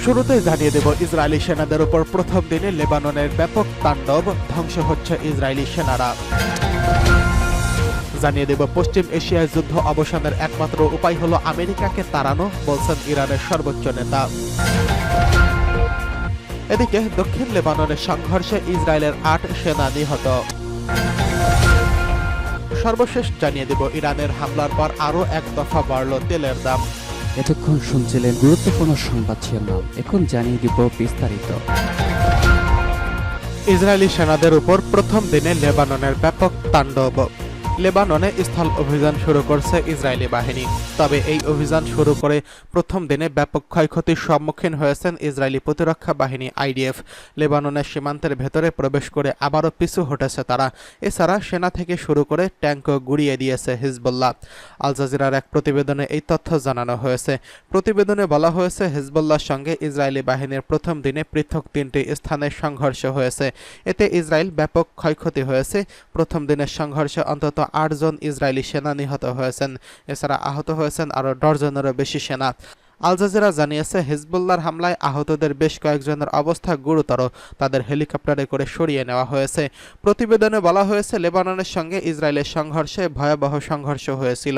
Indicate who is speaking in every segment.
Speaker 1: শুরুতেই জানিয়ে দেব ইসরায়েলি সেনাদের উপর প্রথম দিনে লেবাননের ব্যাপক তাণ্ডব, ধ্বংস হচ্ছে ইসরায়েলি সেনারা। জানিয়ে দেব পশ্চিম এশিয়ায় যুদ্ধ অবসানের একমাত্র উপায় হলো আমেরিকাকে তাড়ানো, বলছেন ইরানের সর্বোচ্চ নেতা। এদিকে দক্ষিণ লেবাননের সংঘর্ষে ইসরায়েলের ৮ সেনা নিহত। সর্বশেষ জানিয়ে দেব ইরানের হামলার পর আরও এক দফা বাড়ল তেলের দাম।
Speaker 2: এতক্ষণ শুনছিলেন গুরুত্বপূর্ণ সংবাদ শিরোনাম, এখন জানিয়ে দিব বিস্তারিত।
Speaker 1: ইসরায়েলি সেনাদের উপর প্রথম দিনে লেবাননের ব্যাপক তাণ্ডব। লেবাননে স্থল অভিযান শুরু করছে ইসরায়েলি বাহিনী। তবে এই অভিযান শুরু করে প্রথম দিনে ব্যাপক ক্ষয়ক্ষতির সম্মুখীন হয়েছেন ইসরায়েলি প্রতিরক্ষা বাহিনী আইডিএফ। লেবাননের সীমান্তের ভেতরে প্রবেশ করে আবারও পিছু হটেছে তারা। এছাড়া সেনা থেকে শুরু করে ট্যাঙ্কও গুড়িয়ে দিয়েছে হিজবুল্লাহ। আল জাজিরার এক প্রতিবেদনে এই তথ্য জানানো হয়েছে। প্রতিবেদনে বলা হয়েছে হিজবুল্লাহর সঙ্গে ইসরায়েলি বাহিনীর প্রথম দিনে পৃথক ৩টি স্থানে সংঘর্ষ হয়েছে। এতে ইসরায়েল ব্যাপক ক্ষয়ক্ষতি হয়েছে। প্রথম দিনের সংঘর্ষে অন্তত ৮ জন ইসরায়েলি সেনা নিহত হয়েছেন। এছাড়া আহত হয়েছেন আরও ডজনেরও বেশি সেনা। আল জাজিরা জানিয়েছে হিজবুল্লাহর হামলায় আহতদের বেশ কয়েকজনের অবস্থা গুরুতর। তাদের হেলিকপ্টারে করে সরিয়ে নেওয়া হয়েছে। প্রতিবেদনে বলা হয়েছে লেবাননের সঙ্গে ইসরায়েলের সংঘর্ষে ভয়াবহ সংঘর্ষ হয়েছিল।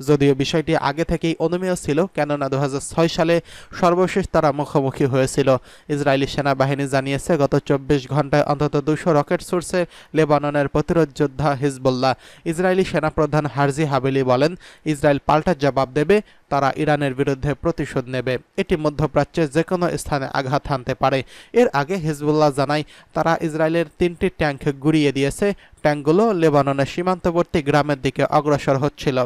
Speaker 1: যদিও বিষয়টি আগে থেকেই অনুমেয় ছিল, কেননা ২০০৬ সালে সর্বশেষ তারা মুখোমুখি হয়েছিল। ইসরায়েলি সেনাবাহিনী জানিয়েছে গত ২৪ ঘন্টায় অন্তত ২০০ রকেট ছুড়ছে লেবাননের প্রতিরোধ যোদ্ধা হিজবুল্লাহ। ইসরায়েলি সেনাপ্রধান হারজি হাবেলি বলেন, ইসরায়েল পাল্টা জবাব দেবে, তারা ইরানের বিরুদ্ধে প্রতিশোধ নেবে। এটি মধ্যপ্রাচ্যে যে কোনো স্থানে আঘাত হানতে পারে। এর আগে হিজবুল্লাহ জানায় তারা ইসরায়েলের ৩টি ট্যাঙ্ক গুড়িয়ে দিয়েছে। ট্যাঙ্কগুলো লেবাননের সীমান্তবর্তী গ্রামের দিকে অগ্রসর হচ্ছিল।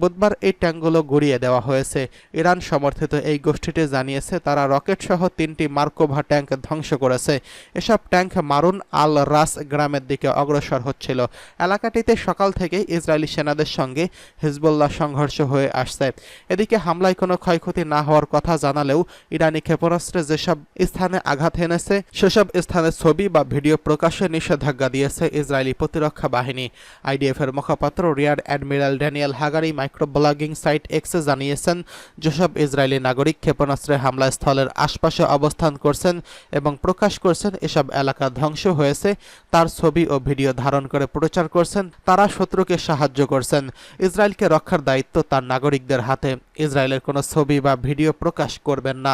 Speaker 1: বুধবার এই ট্যাঙ্কগুলো গুড়িয়ে দেওয়া হয়েছে। ইরান সমর্থিত এই গোষ্ঠীটি জানিয়েছে তারা রকেটসহ ৩টি মার্কোভা ট্যাঙ্ক ধ্বংস করেছে। এসব ট্যাঙ্ক মারুন আল রাস গ্রামের দিকে অগ্রসর হচ্ছিল। এলাকাটিতে সকাল থেকে ইসরায়েলি সেনাদের সঙ্গে হিজবুল্লাহ সংঘর্ষ হয়ে আসছে। এদিকে হামলায় কোনো ক্ষয়ক্ষতি না হওয়ার কথা জানালেও ইরানি ক্ষেপণাস্ত্রে যেসব স্থানে আঘাত এনেছে সেসব স্থানের ছবি বা ভিডিও প্রকাশে নিষেধাজ্ঞা দিয়েছে ইসরায়েলি প্রতিরক্ষা বাহিনী। আইডিএফ এর মুখপাত্র rear admiral Daniel Hagari microblogging site এক্সে জানিয়েছেন, যেসব ইসরায়েলি নাগরিক ক্ষেপণাস্ত্রের হামলা স্থলের আশপাশে অবস্থান করছেন এবং প্রকাশ করছেন এসব এলাকা ধ্বংস হয়েছে তার ছবি ও ভিডিও ধারণ করে প্রচার করছেন, তারা শত্রুকে সাহায্য করছেন। ইসরায়েলকে রক্ষার দায়িত্ব তার নাগরিকদের হাতে। ইসরায়েলের কোনো ছবি বা ভিডিও প্রকাশ করবেন না।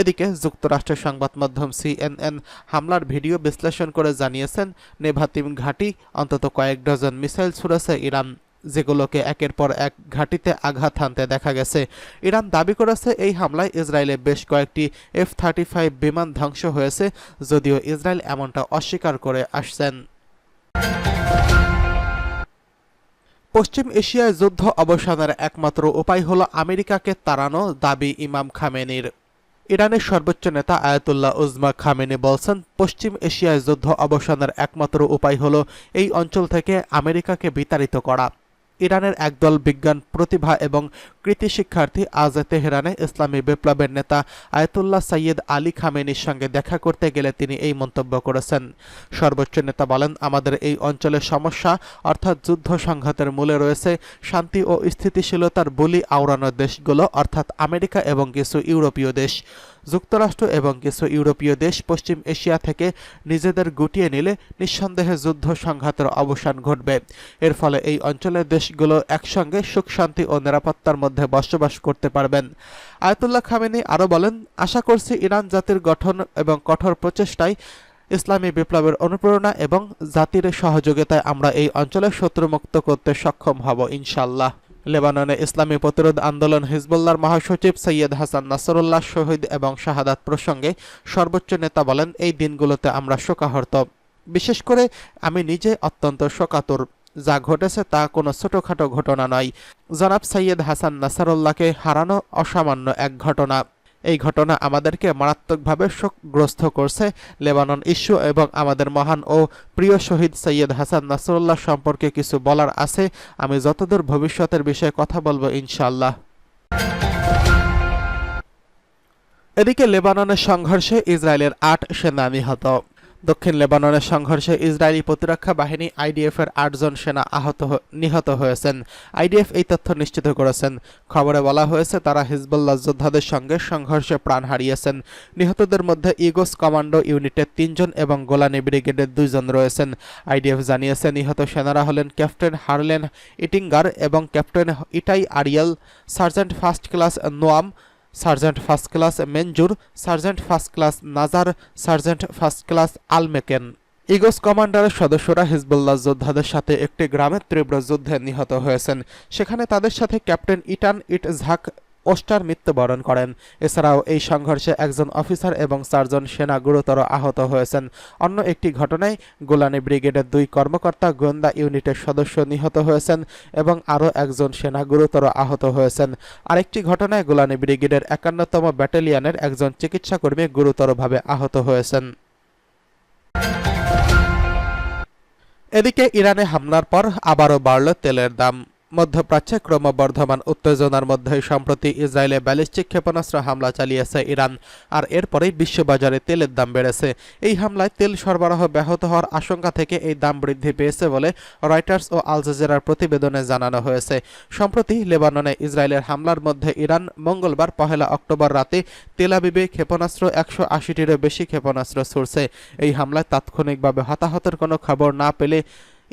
Speaker 1: এদিকে যুক্তরাষ্ট্রের সংবাদ মাধ্যম CNN হামলার ভিডিও বিশ্লেষণ করে জানিয়েছেন, নেভাতিম ঘাঁটি অন্তত কয়েক ডজন মিসাইল ছুড়েছে ইরান, যেগুলোকে একের পর এক ঘাঁটিতে আঘাত হানতে দেখা গেছে। ইরান দাবি করেছে এই হামলায় ইসরায়েলে বেশ কয়েকটি F-35 বিমান ধ্বংস হয়েছে, যদিও ইসরায়েল এমনটা অস্বীকার করে আসছেন। পশ্চিম এশিয়ায় যুদ্ধ অবসানের একমাত্র উপায় হলো আমেরিকাকে তাড়ানো, দাবি ইমাম খামেনির। ইরানের সর্বোচ্চ নেতা আয়াতুল্লাহ উজমা খামেনি বলছেন, পশ্চিম এশিয়ায় যুদ্ধ অবসানের একমাত্র উপায় হলো এই অঞ্চল থেকে আমেরিকাকে বিতাড়িত করা। ইরানের একদল বিজ্ঞান প্রতিভা এবং কৃতি শিক্ষার্থী আজ তেহরানে ইসলামী বিপ্লবের নেতা আয়াতুল্লাহ সাইয়েদ আলী খামেনির সঙ্গে দেখা করতে গেলে তিনি এই মন্তব্য করেছেন। সর্বোচ্চ নেতা বলেন, আমাদের এই অঞ্চলের সমস্যা অর্থাৎ যুদ্ধ সংঘাতের মূলে রয়েছে শান্তি ও স্থিতিশীলতার বুলি আওড়ানো দেশগুলো অর্থাৎ আমেরিকা এবং কিছু ইউরোপীয় দেশ। যুক্তরাষ্ট্র এবং কিছু ইউরোপীয় দেশ পশ্চিম এশিয়া থেকে নিজেদের গুটিয়ে নিলে নিঃসন্দেহে যুদ্ধ সংঘাতের অবসান ঘটবে। এর ফলে এই অঞ্চলের দেশগুলো একসঙ্গে সুখ শান্তি ও নিরাপত্তার মধ্যে বসবাস করতে পারবেন। আয়াতুল্লাহ খামেনি আরও বলেন, আশা করছি ইরান জাতির গঠন এবং কঠোর প্রচেষ্টায় ইসলামী বিপ্লবের অনুপ্রেরণা এবং জাতির সহযোগিতায় আমরা এই অঞ্চলে শত্রুমুক্ত করতে সক্ষম হব ইনশাআল্লাহ। লেবাননে ইসলামী প্রতিরোধ আন্দোলন হিজবুল্লাহর মহাসচিব সৈয়দ হাসান নাসরুল্লাহ শহীদ এবং শাহাদাত প্রসঙ্গে সর্বোচ্চ নেতা বলেন, এই দিনগুলোতে আমরা শোকাহত। বিশেষ করে আমি নিজে অত্যন্ত শোকাতুর। যা ঘটেছে তা কোনো ছোটখাটো ঘটনা নয়। জনাব সৈয়দ হাসান নাসরুল্লাহকে হারানো অসামান্য এক ঘটনা। এই ঘটনা আমাদেরকে মারাত্মকভাবে শোকগ্রস্ত করছে। লেবানন ইস্যু এবং আমাদের মহান ও প্রিয় শহীদ সৈয়দ হাসান নাসরুল্লাহ সম্পর্কে কিছু বলার আছে। আমি যতদূর ভবিষ্যতের বিষয়ে কথা বলবো ইনশাআল্লাহ। এদিকে লেবাননের সংঘর্ষে ইসরায়েলের ৮ সেনা নিহত। দক্ষিণ লেবাননের সংঘর্ষে ইসরায়েলি প্রতিরক্ষা বাহিনী আইডিএফ এর 8 জন সেনা নিহত হয়েছেন। আইডিএফ এই তথ্য নিশ্চিত করেছেন। খবরে বলা হয়েছে তারা হিজবুল্লাহ যোদ্ধাদের সঙ্গে সংঘর্ষে প্রাণ হারিয়েছেন। নিহতদের মধ্যে ইগোস কমান্ডো ইউনিটের 3 জন এবং গোলানি ব্রিগেডের 2 জন রয়েছেন। আইডিএফ জানিয়েছে নিহত সেনারা হলেন ক্যাপ্টেন হার্লেন ইটিঙ্গার এবং captain Itai Ariel, sergeant first class Noam, sergeant first class Menzur, sergeant first class Nazar, sergeant first class Almeken. Egoz কমান্ডারের সদস্যরা হিজবুল্লাহ যোদ্ধাদের সাথে একটি গ্রামের তীব্র যুদ্ধে নিহত হয়েছেন। সেখানে তাদের সাথে ক্যাপ্টেন ইটান ইটঝাক ওস্টার মৃত্যুবরণ করেন। এছাড়াও এই সংঘর্ষে একজন অফিসার এবং 4 জন সেনা গুরুতর আহত হয়েছেন। অন্য একটি ঘটনায় গোলানি ব্রিগেডের 2 কর্মকর্তা গোয়েন্দা ইউনিটের সদস্য নিহত হয়েছেন এবং আরও একজন সেনা গুরুতর আহত হয়েছেন। আরেকটি ঘটনায় গোলানি ব্রিগেডের 51তম ব্যাটালিয়নের একজন চিকিৎসাকর্মী গুরুতরভাবে আহত হয়েছেন। এদিকে ইরানে হামলার পর আবারও বাড়ল তেলের দাম। মধ্যপ্রাচ্যে ক্রমবর্ধমান উত্তেজনার মধ্যে সম্প্রতি ইসরায়েলে ব্যালিস্টিক ক্ষেপণাস্ত্র হামলা চালিয়েছে ইরান, আর এরপরেই বিশ্ববাজারে তেলের দাম বেড়েছে। এই হামলায় তেল সরবরাহ ব্যাহত হওয়ার আশঙ্কা থেকে এই দাম বৃদ্ধি পেয়েছে বলে রয়টার্স ও আল জাজিরার প্রতিবেদনে জানানো হয়েছে। সম্প্রতি লেবাননে ইসরায়েলের হামলার মধ্যে ইরান মঙ্গলবার 1 অক্টোবর রাতে তেল আবিবে ক্ষেপণাস্ত্র 180টিরও বেশি ক্ষেপণাস্ত্র ছুড়ছে। এই হামলায় তাৎক্ষণিকভাবে হতাহতের কোনো খবর না পেলে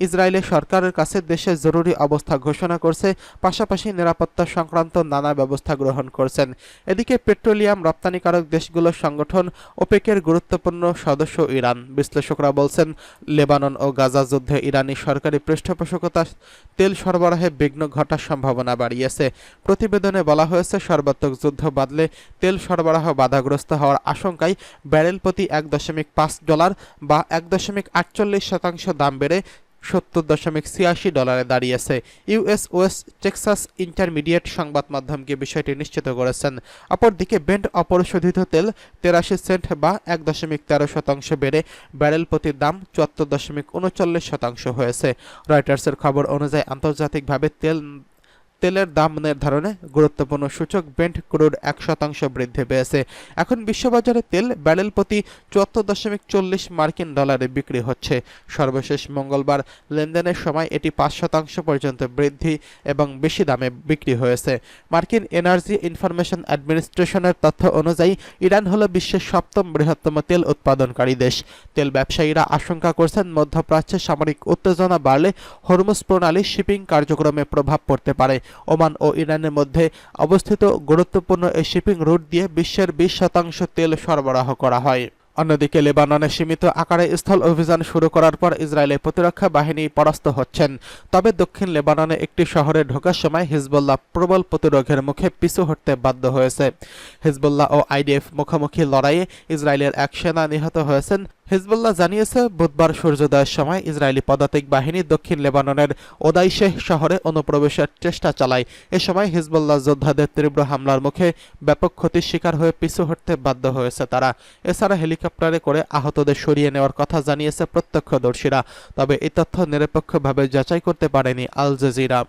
Speaker 1: ইসরায়েলের সরকারের কাছে দেশে জরুরি অবস্থা ঘোষণা করছে, পাশাপাশি নিরাপত্তা সংক্রান্ত নানা ব্যবস্থা গ্রহণ করছেন। এদিকে পেট্রোলিয়াম রপ্তানিকারক দেশগুলোর সংগঠন ওপেকের গুরুত্বপূর্ণ সদস্য ইরান। বিশ্লেষকরা বলছেন লেবানন ও গাজা যুদ্ধে ইরানি সরকারি পৃষ্ঠপোষকতা তেল সরবরাহে বিঘ্ন ঘটার সম্ভাবনা বাড়িয়েছে। প্রতিবেদনে বলা হয়েছে সর্বাত্মক যুদ্ধ বাধলে তেল সরবরাহ বাধাগ্রস্ত হওয়ার আশঙ্কায় ব্যারেল প্রতি $1.5 বা 1.48% দাম বেড়ে $70.86 দাঁড়িয়েছে। ইউএস ওয়েস্ট টেক্সাস ইন্টারমিডিয়েট সংবাদ মাধ্যমকে বিষয়টি নিশ্চিত করেছেন। অপরদিকে ব্রেন্ট অপরিশোধিত তেল 83 সেন্ট বা 1.13% বেড়ে ব্যারেল প্রতি দাম 74.39 হয়েছে। রয়টার্সের খবর অনুযায়ী আন্তর্জাতিকভাবে তেলের দাম নির্ধারণে গুরুত্বপূর্ণ সূচক ব্রেন্ট ক্রুড 1% বৃদ্ধি পেয়েছে। এখন বিশ্ববাজারে তেল ব্যারেল প্রতি $74.40 বিক্রি হচ্ছে। সর্বশেষ মঙ্গলবার লেনদেনের সময় এটি 5% পর্যন্ত বৃদ্ধি এবং বেশি দামে বিক্রি হয়েছে। মার্কিন এনার্জি ইনফরমেশন অ্যাডমিনিস্ট্রেশনের তথ্য অনুযায়ী ইরান হল বিশ্বের 7ম বৃহত্তম তেল উৎপাদনকারী দেশ। তেল ব্যবসায়ীরা আশঙ্কা করছেন মধ্যপ্রাচ্যে সামরিক উত্তেজনা বাড়লে হরমুজ প্রণালী শিপিং কার্যক্রমে প্রভাব পড়তে পারে। ওমান ও ইরানের মধ্যে অবস্থিত গুরুত্বপূর্ণ এই শিপিং রুট দিয়ে বিশ্বের 20% তেল সরবরাহ করা হয়। অন্যদিকে লেবাননে সীমিত আকারে স্থল অভিযান শুরু করার পর ইসরায়েলের প্রতিরক্ষা বাহিনী পরাস্ত হচ্ছেন। তবে দক্ষিণ লেবাননে একটি শহরে ঢোকার সময় হিজবুল্লাহ প্রবল প্রতিরোধের মুখে পিছু হটতে বাধ্য হয়েছে। হিজবুল্লাহ ও আইডিএফ মুখোমুখি লড়াইয়ে ইসরায়েলের 1 সেনা নিহত হয়েছেন। হিজবুল্লাহ জানিয়েছে বুধবার সূর্যোদয়ের সময় ইসরায়েলি পদাতিক বাহিনী দক্ষিণ লেবাননের ওদাইশেহ শহরে অনুপ্রবেশের চেষ্টা চালায়। এ সময় হিজবুল্লাহ যোদ্ধাদের তীব্র হামলার মুখে ব্যাপক ক্ষতির শিকার হয়ে পিছু হটতে বাধ্য হয়েছে তারা। এছাড়া হেলিকপ্টারে করে আহতদের সরিয়ে নেওয়ার কথা জানিয়েছে প্রত্যক্ষদর্শীরা। তবে এই তথ্য নিরপেক্ষভাবে যাচাই করতে পারেনি আল জাজিরা।